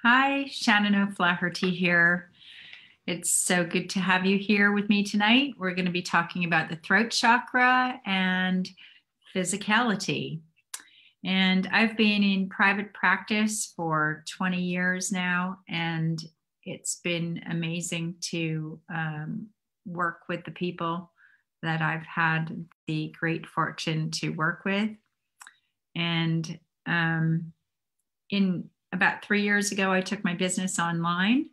Hi, Shannon O'Flaherty here. It's so good to have you here with me tonight. We're going to be talking about the throat chakra and physicality. And I've been in private practice for 20 years now, and it's been amazing to work with the people that I've had the great fortune to work with. And in about 3 years ago, I took my business online.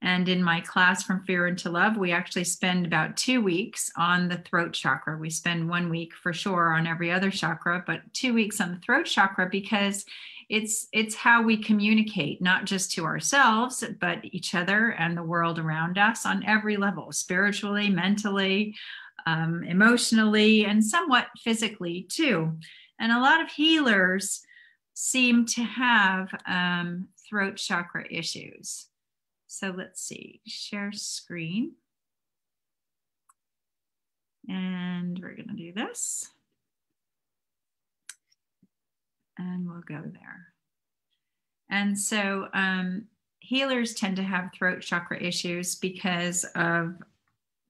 And in my class From Fear into Love, we actually spend about 2 weeks on the throat chakra. We spend 1 week for sure on every other chakra, but 2 weeks on the throat chakra because it's how we communicate, not just to ourselves, but each other and the world around us on every level, spiritually, mentally, emotionally, and somewhat physically too. And a lot of healers seem to have throat chakra issues. So let's see, share screen. And we're going to do this. And we'll go there. And so healers tend to have throat chakra issues because of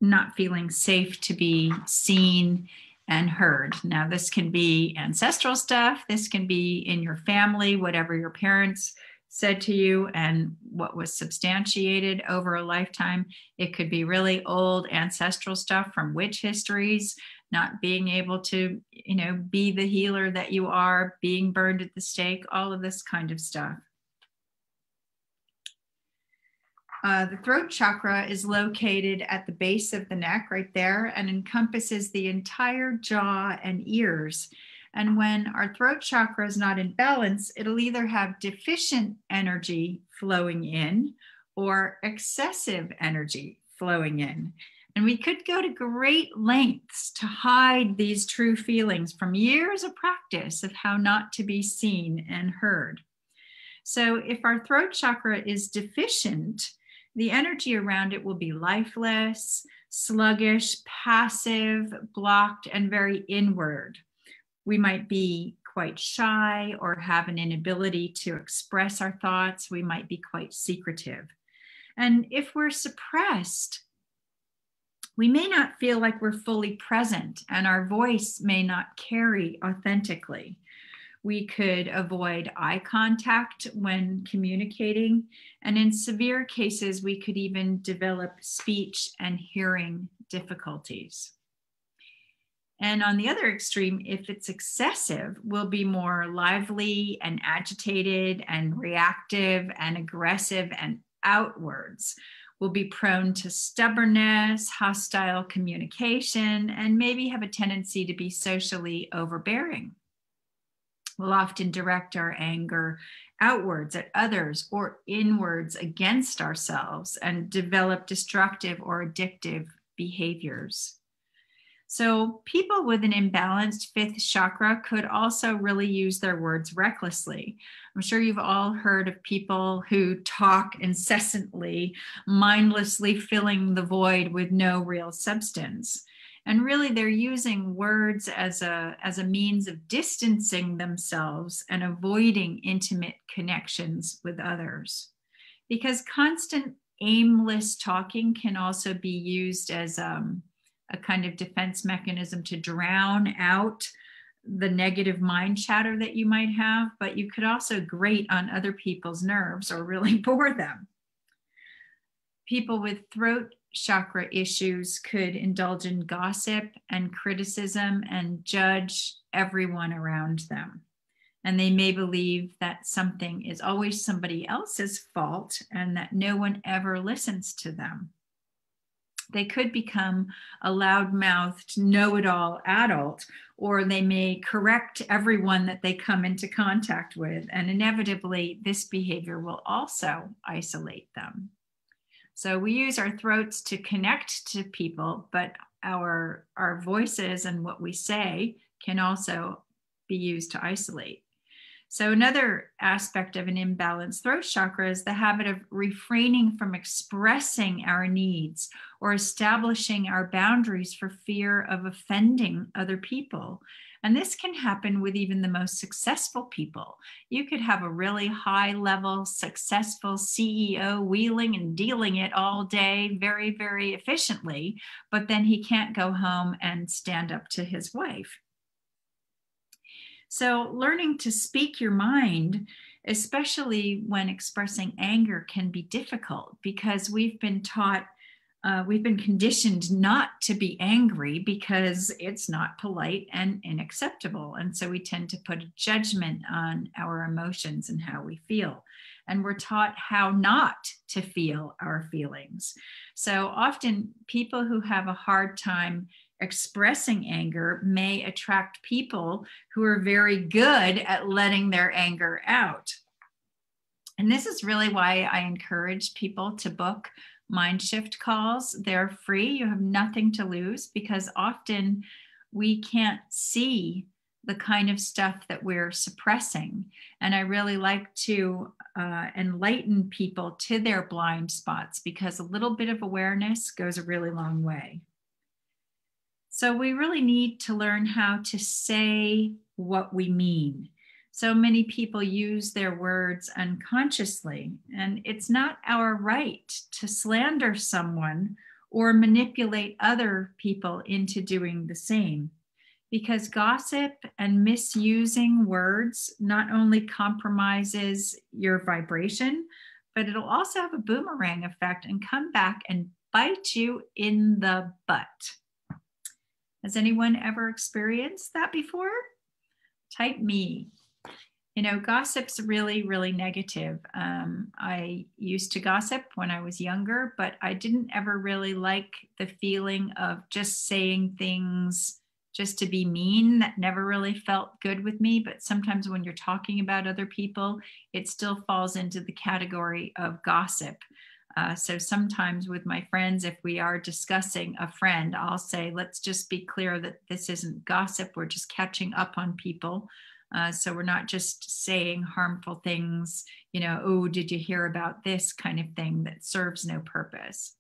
not feeling safe to be seen and heard. Now, this can be ancestral stuff. This can be in your family, whatever your parents said to you and what was substantiated over a lifetime. It could be really old ancestral stuff from witch histories, not being able to, be the healer that you are, being burned at the stake, all of this kind of stuff. The throat chakra is located at the base of the neck right there and encompasses the entire jaw and ears. And when our throat chakra is not in balance, it'll either have deficient energy flowing in or excessive energy flowing in. And we could go to great lengths to hide these true feelings from years of practice of how not to be seen and heard. So if our throat chakra is deficient, the energy around it will be lifeless, sluggish, passive, blocked, and very inward. We might be quite shy or have an inability to express our thoughts. We might be quite secretive. And if we're suppressed, we may not feel like we're fully present and our voice may not carry authentically. We could avoid eye contact when communicating. And in severe cases, we could even develop speech and hearing difficulties. And on the other extreme, if it's excessive, we'll be more lively and agitated and reactive and aggressive and outwards. We'll be prone to stubbornness, hostile communication, and maybe have a tendency to be socially overbearing. We'll often direct our anger outwards at others or inwards against ourselves and develop destructive or addictive behaviors. So people with an imbalanced fifth chakra could also really use their words recklessly. I'm sure you've all heard of people who talk incessantly, mindlessly filling the void with no real substance. And really they're using words as a means of distancing themselves and avoiding intimate connections with others. Because constant aimless talking can also be used as a kind of defense mechanism to drown out the negative mind chatter that you might have, but you could also grate on other people's nerves or really bore them. People with throat chakra issues could indulge in gossip and criticism and judge everyone around them. And they may believe that something is always somebody else's fault and that no one ever listens to them. They could become a loud-mouthed, know-it-all adult, or they may correct everyone that they come into contact with. And inevitably, this behavior will also isolate them. So we use our throats to connect to people, but our voices and what we say can also be used to isolate. So another aspect of an imbalanced throat chakra is the habit of refraining from expressing our needs or establishing our boundaries for fear of offending other people. And this can happen with even the most successful people. You could have a really high level, successful CEO wheeling and dealing it all day very, very efficiently, but then he can't go home and stand up to his wife. So learning to speak your mind, especially when expressing anger, can be difficult because we've been taught, we've been conditioned not to be angry because it's not polite and unacceptable. And so we tend to put a judgment on our emotions and how we feel. And we're taught how not to feel our feelings. So often people who have a hard time expressing anger may attract people who are very good at letting their anger out. And this is really why I encourage people to book mind shift calls. They're free. You have nothing to lose because often we can't see the kind of stuff that we're suppressing. And I really like to enlighten people to their blind spots because a little bit of awareness goes a really long way. So we really need to learn how to say what we mean. So many people use their words unconsciously, and it's not our right to slander someone or manipulate other people into doing the same. Because gossip and misusing words not only compromises your vibration, but it'll also have a boomerang effect and come back and bite you in the butt. Has anyone ever experienced that before? Type me. You know, gossip's really, really negative. I used to gossip when I was younger, but I didn't ever really like the feeling of just saying things just to be mean. That never really felt good with me. But sometimes when you're talking about other people, it still falls into the category of gossip. So sometimes with my friends, if we are discussing a friend, I'll say, let's just be clear that this isn't gossip. We're just catching up on people. So we're not just saying harmful things, you know, oh, did you hear about this kind of thing that serves no purpose.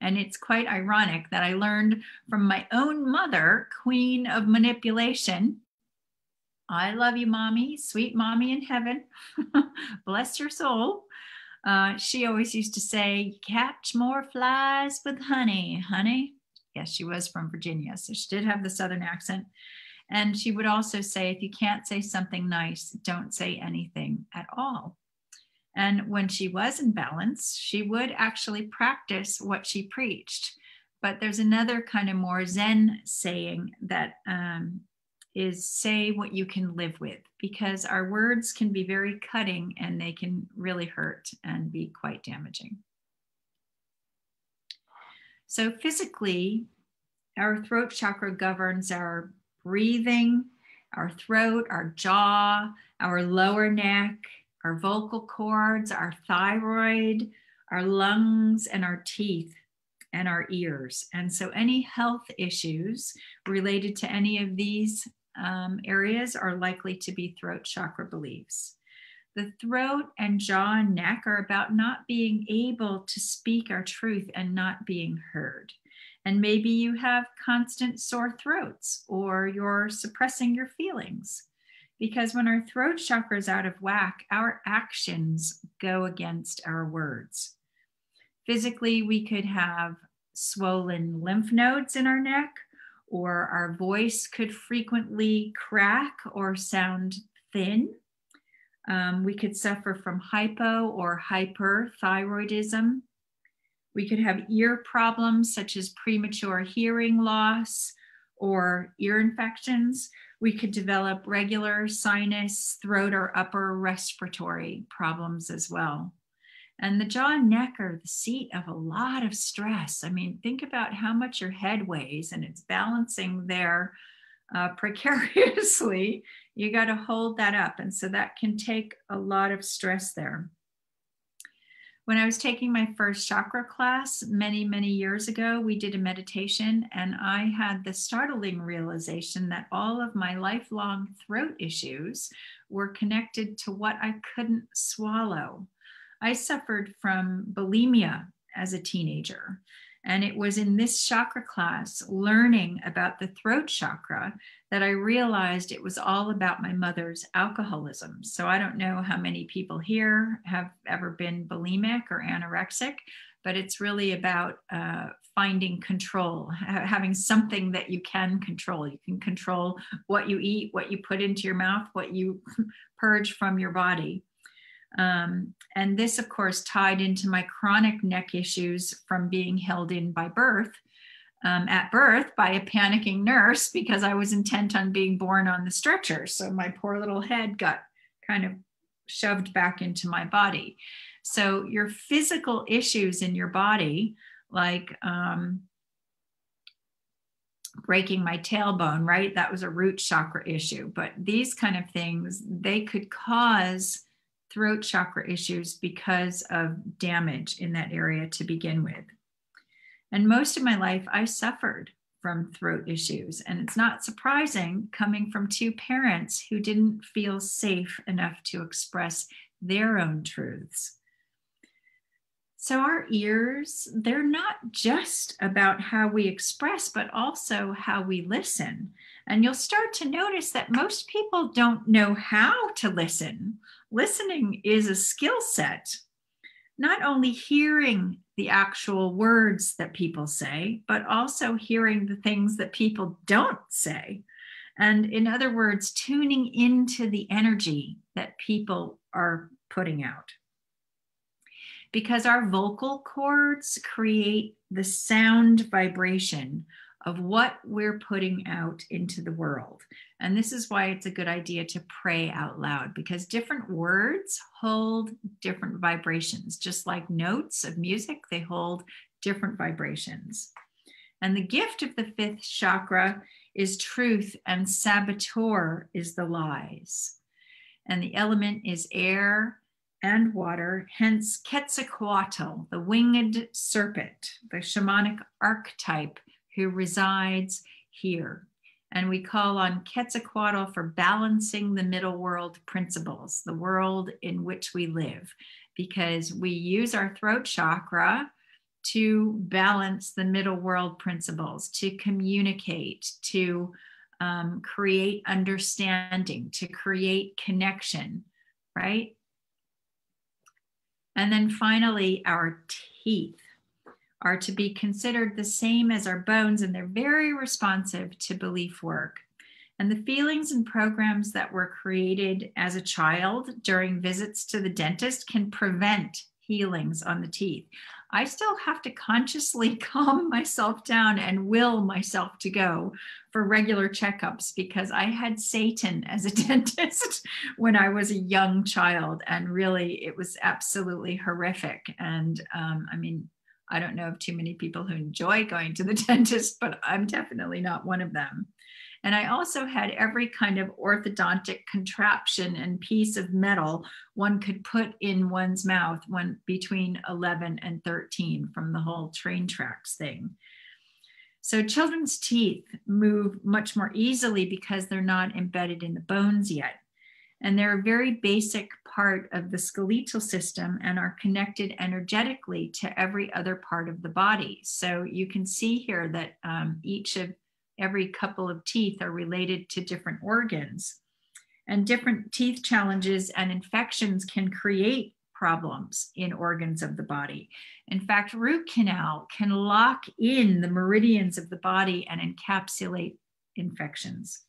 And it's quite ironic that I learned from my own mother, queen of manipulation. I love you, mommy, sweet mommy in heaven. Bless your soul. She always used to say, catch more flies with honey, honey. Yes, she was from Virginia, so she did have the Southern accent. And she would also say, if you can't say something nice, don't say anything at all. And when she was in balance, she would actually practice what she preached. But there's another kind of more Zen saying that is say what you can live with, because our words can be very cutting and they can really hurt and be quite damaging. So physically, our throat chakra governs our breathing, our throat, our jaw, our lower neck, our vocal cords, our thyroid, our lungs, and our teeth, and our ears. And so any health issues related to any of these areas are likely to be throat chakra beliefs. The throat and jaw and neck are about not being able to speak our truth and not being heard. And maybe you have constant sore throats or you're suppressing your feelings. Because when our throat chakra is out of whack, our actions go against our words. Physically, we could have swollen lymph nodes in our neck, or our voice could frequently crack or sound thin. We could suffer from hypo or hyperthyroidism. We could have ear problems such as premature hearing loss or ear infections. We could develop regular sinus, throat, or upper respiratory problems as well. And the jaw and neck are the seat of a lot of stress. I mean, think about how much your head weighs and it's balancing there precariously. You got to hold that up. And so that can take a lot of stress there. When I was taking my first chakra class many, many years ago, we did a meditation and I had the startling realization that all of my lifelong throat issues were connected to what I couldn't swallow. I suffered from bulimia as a teenager. And it was in this chakra class, learning about the throat chakra, that I realized it was all about my mother's alcoholism. So I don't know how many people here have ever been bulimic or anorexic, but it's really about finding control, having something that you can control. You can control what you eat, what you put into your mouth, what you purge from your body. And this, of course, tied into my chronic neck issues from being held in by birth, at birth by a panicking nurse, because I was intent on being born on the stretcher. So my poor little head got kind of shoved back into my body. So your physical issues in your body, like breaking my tailbone, right? That was a root chakra issue. But these kind of things, they could cause throat chakra issues because of damage in that area to begin with. And most of my life, I suffered from throat issues. And it's not surprising, coming from two parents who didn't feel safe enough to express their own truths. So our ears, they're not just about how we express, but also how we listen. And you'll start to notice that most people don't know how to listen. Listening is a skill set. Not only hearing the actual words that people say, but also hearing the things that people don't say. And in other words, tuning into the energy that people are putting out. Because our vocal cords create the sound vibration of what we're putting out into the world. And this is why it's a good idea to pray out loud, because different words hold different vibrations. Just like notes of music, they hold different vibrations. And the gift of the fifth chakra is truth, and saboteur is the lies. And the element is air and water, hence Quetzalcoatl, the winged serpent, the shamanic archetype who resides here. And we call on Quetzalcoatl for balancing the middle world principles, the world in which we live, because we use our throat chakra to balance the middle world principles, to communicate, to create understanding, to create connection, right? And then finally, our teeth are to be considered the same as our bones, and they're very responsive to belief work. And the feelings and programs that were created as a child during visits to the dentist can prevent healings on the teeth. I still have to consciously calm myself down and will myself to go for regular checkups, because I had Satan as a dentist when I was a young child. And really, it was absolutely horrific. And I mean, I don't know of too many people who enjoy going to the dentist, but I'm definitely not one of them. And I also had every kind of orthodontic contraption and piece of metal one could put in one's mouth when between 11 and 13 from the whole train tracks thing. So children's teeth move much more easily because they're not embedded in the bones yet. And they're a very basic part of the skeletal system and are connected energetically to every other part of the body. So you can see here that every couple of teeth are related to different organs. And different teeth challenges and infections can create problems in organs of the body. In fact, root canal can lock in the meridians of the body and encapsulate infections.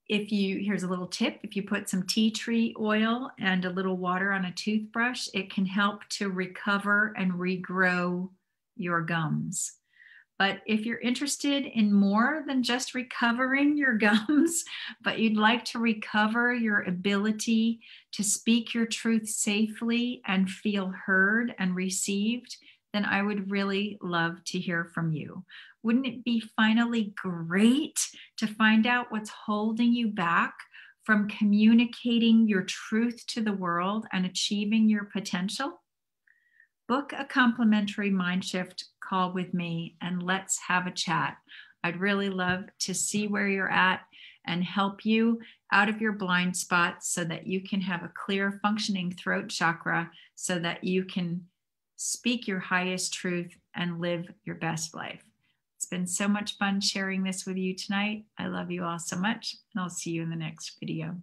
Here's a little tip, if you put some tea tree oil and a little water on a toothbrush, it can help to recover and regrow your gums. But if you're interested in more than just recovering your gums, but you'd like to recover your ability to speak your truth safely and feel heard and received, then I would really love to hear from you. Wouldn't it be finally great to find out what's holding you back from communicating your truth to the world and achieving your potential? Book a complimentary mind shift call with me and let's have a chat. I'd really love to see where you're at and help you out of your blind spots so that you can have a clear functioning throat chakra, so that you can speak your highest truth, and live your best life. It's been so much fun sharing this with you tonight. I love you all so much, and I'll see you in the next video.